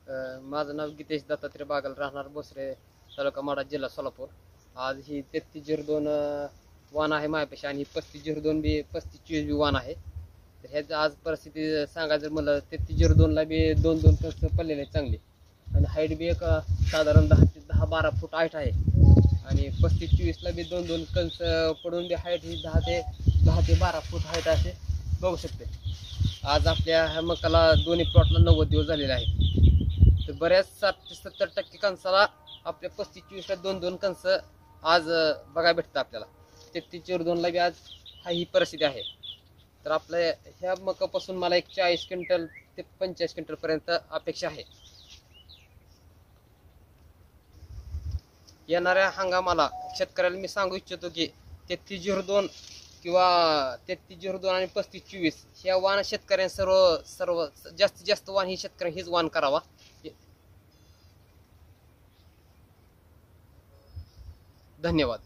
माझं नाव गीतेश दत्तात्रय बागल, राहणार बोसरे, तालुका माडा, जिल्हा सोलापूर. आज ही 3302 वाण आहे माझ्यापेक्षा आणि 3502 बी 3524 बी वाण आहे. तर ह्याच आज परिस्थिती सांगायचं म्हणलं 3302 ला बी 2-2 कस पडलेले आहेत चांगले आणि हाईट बी एक साधारण 10-12 फूट हाईट आहे आणि 3524 ला बी 2-2 कंस पडून बी हाईट ही 10 ते 12 फूट हाईट असे बघू शकते. आज आपल्या ह्या मकाला दोन्ही प्लॉटला 90 दिवस झालेले आहेत. तर बऱ्याच 60 ते 70% कणसाला आपल्या 3524 ला 2-2 कणस आज बघायला भेटतं आपल्याला. 3302 ला बी आज ही परिस्थिती आहे. तर आपल्या ह्या मकापासून मला एक 40 क्विंटल ते 45 क्विंटल पर्यंत अपेक्षा आहे. येणाऱ्या हंगामाला शेतकऱ्याला मी सांगू इच्छितो की 3302 किंवा 3302 आणि 3524 ह्या वाण शेतकऱ्यांनी सर्व जास्तीत जास्त वाण ही शेतकऱ्यांनी हेच वाण करावा. धन्यवाद.